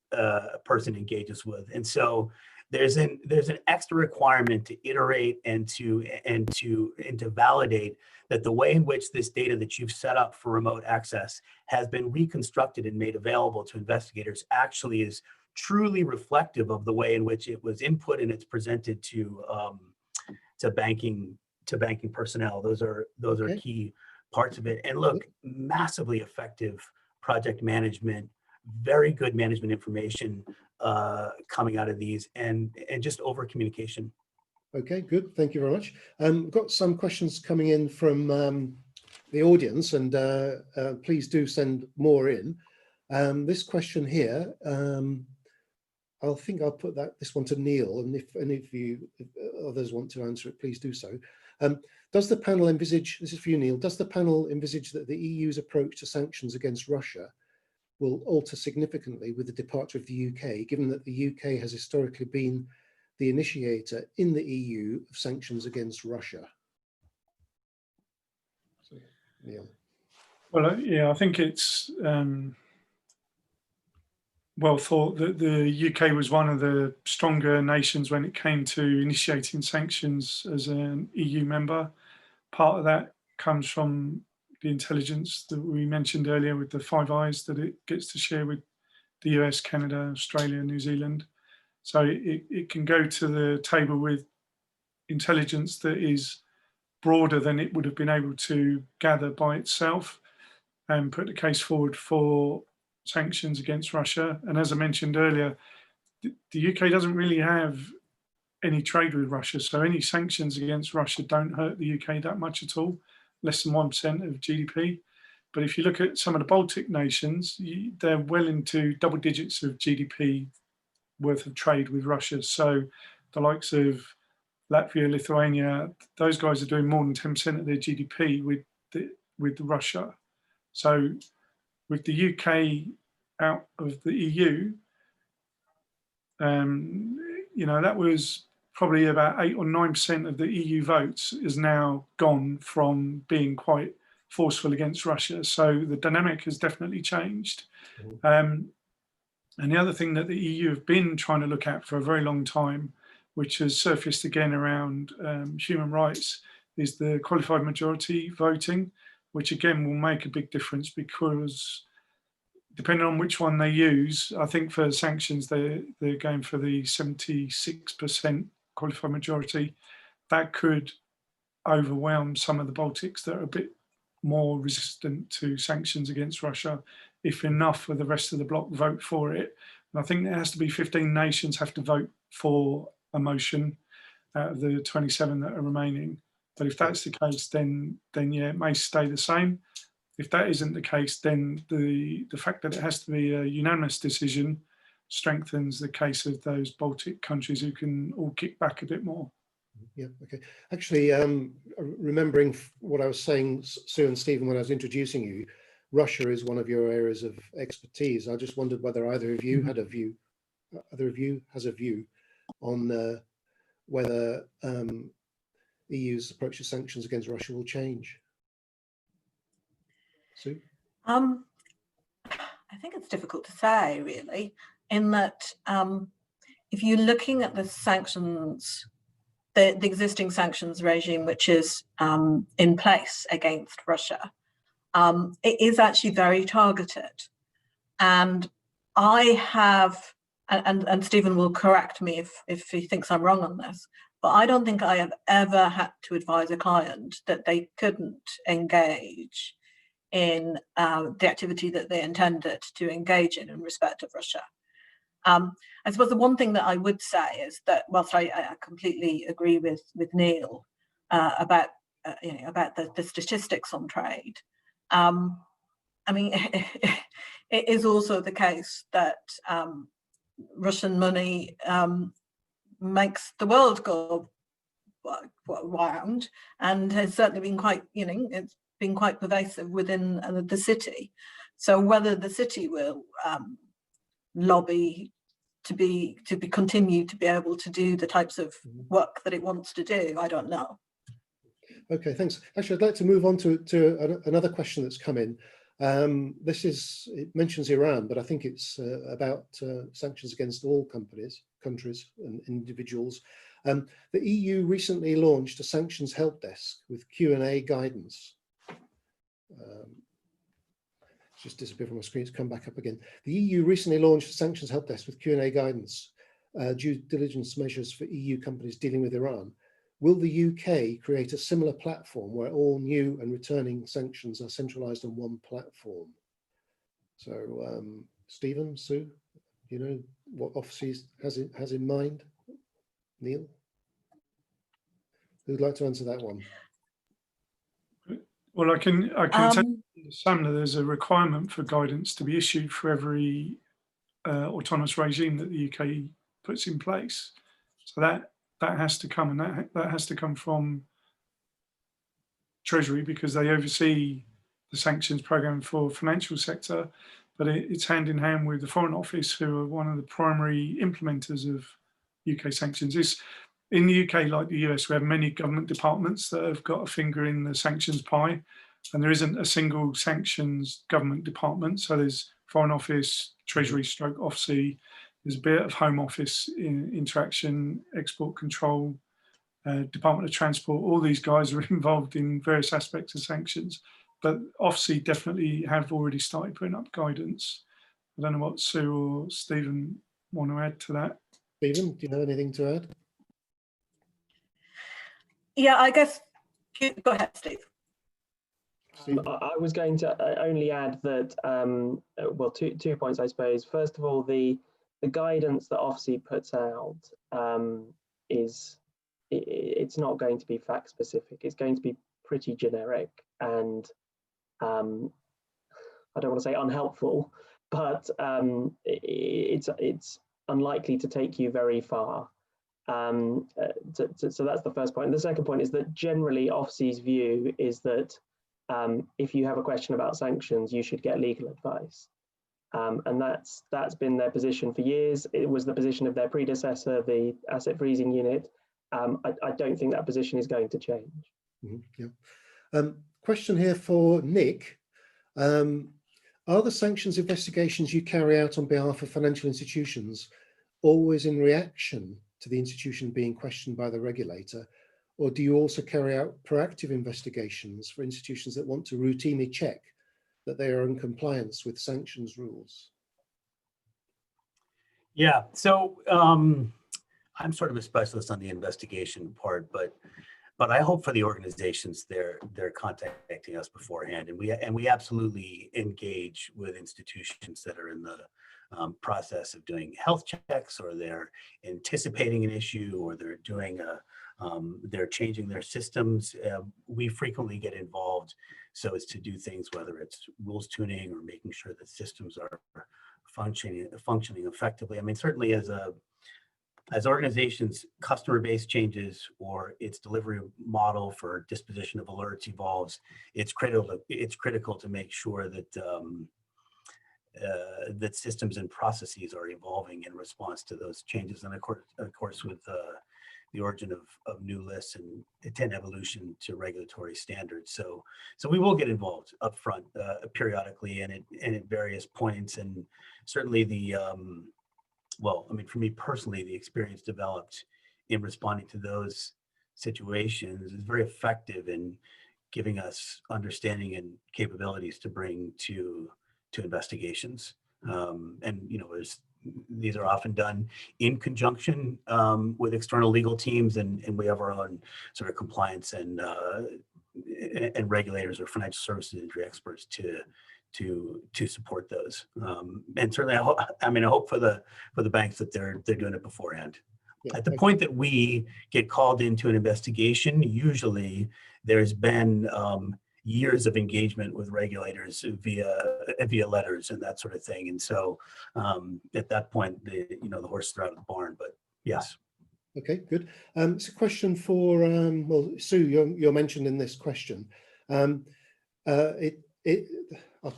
person engages with. And so there's an extra requirement to iterate and to validate that the way in which this data that you've set up for remote access has been reconstructed and made available to investigators actually is truly reflective of the way in which it was input and it's presented to banking personnel. Those are key parts of it. And look, massively effective project management, very good management information coming out of these, and just over communication. Okay, good. Thank you very much. We've got some questions coming in from the audience, and please do send more in. This question here, I think I'll put this one to Neil, and if any of others want to answer it, please do so. Does the panel envisage, this is for you, Neil, does the panel envisage that the EU's approach to sanctions against Russia will alter significantly with the departure of the UK, given that the UK has historically been the initiator in the EU of sanctions against Russia? So, Neil. Well, yeah, I think it's well thought that the UK was one of the stronger nations when it came to initiating sanctions as an EU member. Part of that comes from the intelligence that we mentioned earlier with the Five Eyes that it gets to share with the US, Canada, Australia, New Zealand. So it can go to the table with intelligence that is broader than it would have been able to gather by itself and put the case forward for sanctions against Russia. And as I mentioned earlier, the UK doesn't really have any trade with Russia. So any sanctions against Russia don't hurt the UK that much at all, less than 1% of GDP. But if you look at some of the Baltic nations, they're well into double digits of GDP worth of trade with Russia. So the likes of Latvia, Lithuania, those guys are doing more than 10% of their GDP with Russia. So with the UK out of the EU, you know, that was probably about 8 or 9% of the EU votes is now gone from being quite forceful against Russia. So the dynamic has definitely changed. And the other thing that the EU have been trying to look at for a very long time, which has surfaced again around human rights, is the qualified majority voting, which again will make a big difference because depending on which one they use, I think for sanctions, they're going for the 76% qualified majority. That could overwhelm some of the Baltics that are a bit more resistant to sanctions against Russia, if enough of the rest of the bloc vote for it. And I think there has to be 15 nations have to vote for a motion out of the 27 that are remaining. But if that's the case, then yeah, it may stay the same. If that isn't the case, then the fact that it has to be a unanimous decision strengthens the case of those Baltic countries who can all kick back a bit more. Yeah, okay. Actually, remembering what I was saying, Sue and Stephen, when I was introducing you, Russia is one of your areas of expertise. I just wondered whether either of you has a view on whether EU's approach to sanctions against Russia will change. Sue? I think it's difficult to say, really, in that if you're looking at the sanctions, the existing sanctions regime, which is in place against Russia, it is actually very targeted. And I have, and Stephen will correct me if he thinks I'm wrong on this, but I don't think I have ever had to advise a client that they couldn't engage in the activity that they intended to engage in respect of Russia. I suppose the one thing that I would say is that, whilst I completely agree with Neil about the statistics on trade, I mean, it is also the case that Russian money makes the world go round, and has certainly been quite, it's been quite pervasive within the city. So whether the city will lobby continue to be able to do the types of work that it wants to do? I don't know. Okay, thanks. Actually, I'd like to move on to another question that's come in. It mentions Iran, but I think it's about sanctions against all countries and individuals. The EU recently launched a sanctions help desk with Q&A guidance. It's just disappeared from my screen, it's come back up again. The EU recently launched a sanctions help desk with Q&A guidance, due diligence measures for EU companies dealing with Iran. Will the UK create a similar platform where all new and returning sanctions are centralised on one platform? So, Stephen, Sue, do you know what Office has in mind? Neil? Who'd like to answer that one? Well, I can tell you, SAMNA, there's a requirement for guidance to be issued for every autonomous regime that the UK puts in place. So that has to come, and that has to come from Treasury, because they oversee the sanctions program for financial sector, but it's hand in hand with the Foreign Office, who are one of the primary implementers of UK sanctions. In the UK, like the US, we have many government departments that have got a finger in the sanctions pie, and there isn't a single sanctions government department. So there's Foreign Office, Treasury, stroke Office, there's a bit of Home Office interaction, export control, Department of Transport. All these guys are involved in various aspects of sanctions, but Office definitely have already started putting up guidance. I don't know what Sue or Stephen want to add to that. Stephen, do you have anything to add? Yeah, I guess, go ahead, Steve. I was going to only add that, well, two points, I suppose. First of all, the guidance that Office puts out it's not going to be fact specific. It's going to be pretty generic, and I don't want to say unhelpful, but it's unlikely to take you very far. So that's the first point. The second point is that generally Office's view is that if you have a question about sanctions, you should get legal advice. And that's been their position for years. It was the position of their predecessor, the Asset Freezing Unit. I don't think that position is going to change. Mm-hmm, yeah. Question here for Nick. Are the sanctions investigations you carry out on behalf of financial institutions always in reaction to the institution being questioned by the regulator, or do you also carry out proactive investigations for institutions that want to routinely check that they are in compliance with sanctions rules? Yeah, so I'm sort of a specialist on the investigation part, but I hope for the organizations they're contacting us beforehand, and we absolutely engage with institutions that are in the process of doing health checks, or they're anticipating an issue, or they're doing they're changing their systems. We frequently get involved so as to do things, whether it's rules tuning or making sure that systems are functioning effectively. I mean, certainly as organizations' customer base changes or its delivery model for disposition of alerts evolves, it's critical to make sure that that systems and processes are evolving in response to those changes. And of course, with the origin of new lists and an evolution to regulatory standards. So we will get involved upfront periodically and at various points. And certainly well, I mean, for me personally, the experience developed in responding to those situations is very effective in giving us understanding and capabilities to bring to investigations. And these are often done in conjunction with external legal teams, and we have our own sort of compliance and regulators or financial services industry experts to support those. And certainly, I hope for the banks that they're doing it beforehand. Yeah, At the point that we get called into an investigation, usually there's been years of engagement with regulators via letters and that sort of thing. And so at that point, the horses are out of the barn. But yes. Okay, good. It's a question for well, Sue. You're mentioned in this question. I'll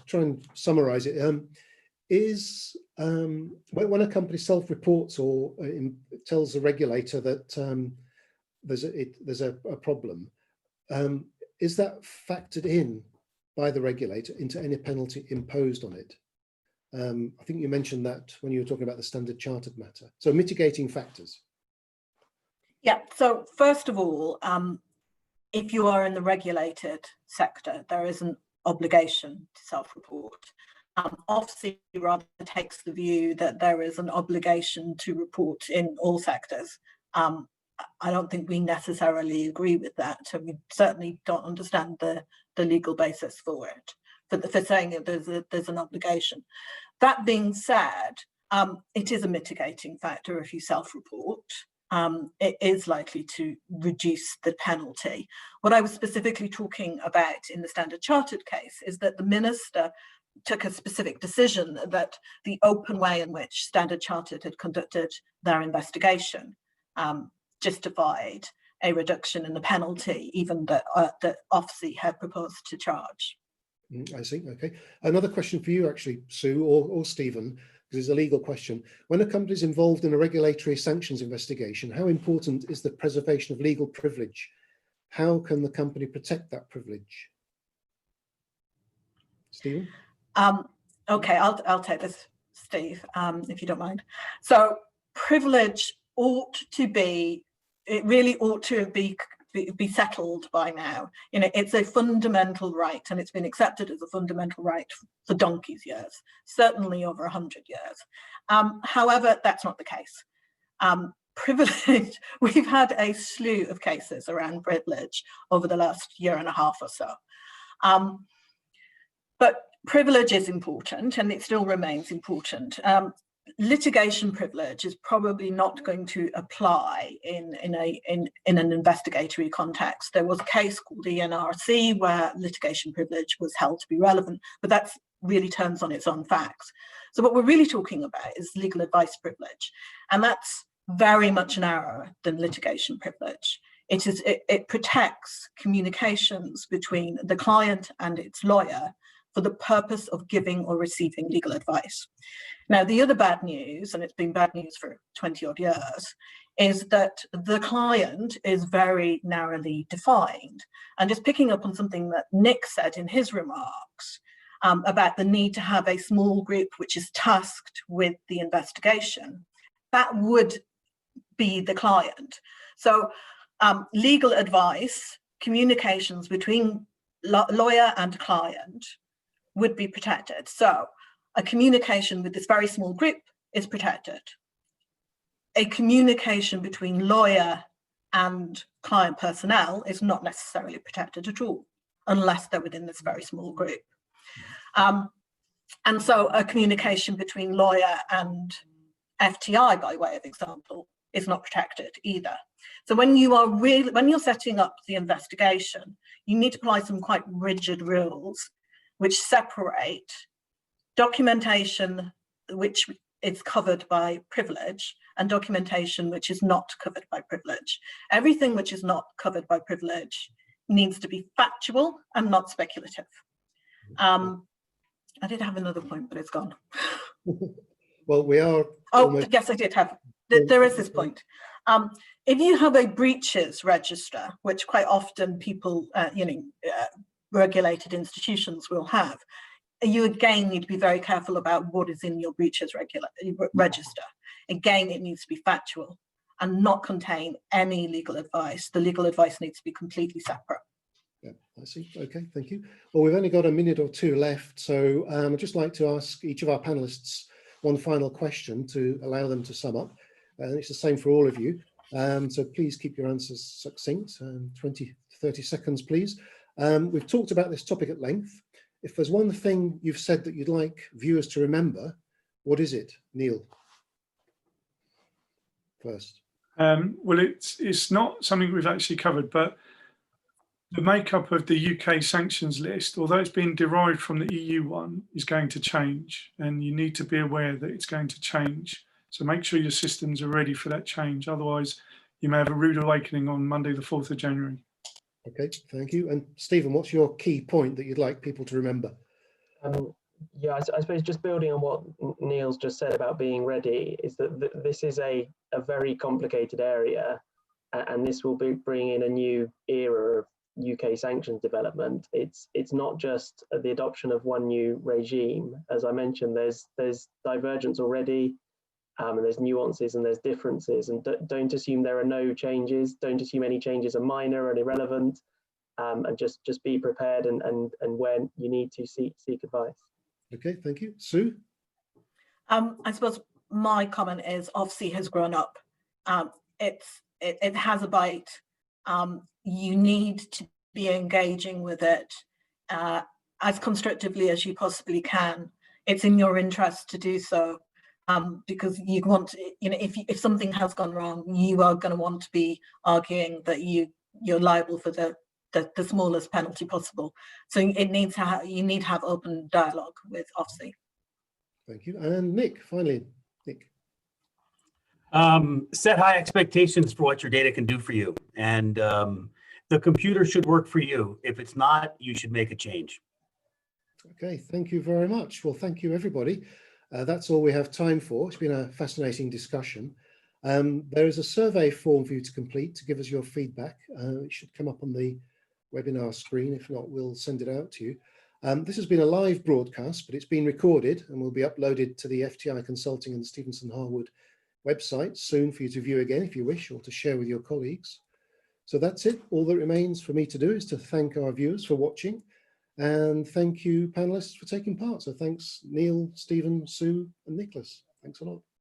try and summarize it. is when a company self-reports or tells the regulator that there's a problem, is that factored in by the regulator into any penalty imposed on it? I think you mentioned that when you were talking about the Standard Chartered matter. So mitigating factors. Yeah, so first of all, if you are in the regulated sector, there is an obligation to self-report. OFSI rather takes the view that there is an obligation to report in all sectors. I don't think we necessarily agree with that. So we certainly don't understand the legal basis for it, for saying that there's an obligation. That being said, it is a mitigating factor if you self-report. It is likely to reduce the penalty. What I was specifically talking about in the Standard Chartered case is that the minister took a specific decision that the open way in which Standard Chartered had conducted their investigation justified a reduction in the penalty, even that OFSI had proposed to charge. I see. Okay. Another question for you, actually, Sue or Stephen, because it's a legal question. When a company is involved in a regulatory sanctions investigation, how important is the preservation of legal privilege? How can the company protect that privilege? Stephen? Okay, I'll take this, Steve, if you don't mind. So privilege really ought to be settled by now. You know, it's a fundamental right, and it's been accepted as a fundamental right for donkey's years, certainly over 100 years. However, that's not the case. Privilege, we've had a slew of cases around privilege over the last year and a half or so. But privilege is important, and it still remains important. Litigation privilege is probably not going to apply in an investigatory context. There was a case called the NRC where litigation privilege was held to be relevant, but that really turns on its own facts. So what we're really talking about is legal advice privilege, and that's very much narrower than litigation privilege. It protects communications between the client and its lawyer for the purpose of giving or receiving legal advice. Now, the other bad news, and it's been bad news for 20 odd years, is that the client is very narrowly defined. And just picking up on something that Nick said in his remarks about the need to have a small group which is tasked with the investigation, that would be the client. So legal advice, communications between lawyer and client would be protected. So a communication with this very small group is protected. A communication between lawyer and client personnel is not necessarily protected at all, unless they're within this very small group. And so a communication between lawyer and FTI, by way of example, is not protected either. So when you're setting up the investigation, you need to apply some quite rigid rules which separate documentation which is covered by privilege and documentation which is not covered by privilege. Everything which is not covered by privilege needs to be factual and not speculative. I did have another point, but it's gone. Well, we are. Oh, yes, I did have. There is this point. If you have a breaches register, which quite often people, regulated institutions will have, you again need to be very careful about what is in your breaches register. Again, it needs to be factual and not contain any legal advice. The legal advice needs to be completely separate. Yeah, I see. Okay, thank you. Well, we've only got a minute or two left, so I'd just like to ask each of our panelists one final question to allow them to sum up. And it's the same for all of you. So please keep your answers succinct, 20 to 30 seconds, please. We've talked about this topic at length. If there's one thing you've said that you'd like viewers to remember, what is it, Neil? First. Well, it's not something we've actually covered, but the makeup of the UK sanctions list, although it's been derived from the EU one, is going to change, and you need to be aware that it's going to change. So make sure your systems are ready for that change. Otherwise, you may have a rude awakening on Monday, the 4th of January. Okay, thank you. And Stephen, what's your key point that you'd like people to remember? Yeah, I suppose just building on what Neil's just said about being ready is that this is a very complicated area, and this will bring in a new era of UK sanctions development. It's not just the adoption of one new regime. As I mentioned, there's divergence already, and there's nuances and there's differences. And don't assume there are no changes. Don't assume any changes are minor and irrelevant. And just be prepared and when you need to seek advice. Okay, thank you. Sue? I suppose my comment is OFSI has grown up. It has a bite. You need to be engaging with it as constructively as you possibly can. It's in your interest to do so because you want to, if something has gone wrong, you are going to want to be arguing that you're liable for the smallest penalty possible. So you need to have open dialogue with OFSI. Thank you. And Nick, finally, Nick. Set high expectations for what your data can do for you. And the computer should work for you. If it's not, you should make a change. Okay, thank you very much. Well, thank you, everybody. That's all we have time for. It's been a fascinating discussion. There is a survey form for you to complete to give us your feedback. It should come up on the webinar screen. If not, we'll send it out to you. This has been a live broadcast, but it's been recorded and will be uploaded to the FTI Consulting and the Stephenson Harwood website soon for you to view again if you wish, or to share with your colleagues. So that's it. All that remains for me to do is to thank our viewers for watching, and thank you panelists for taking part. So thanks Neil, Stephen, Sue and Nicholas. Thanks a lot.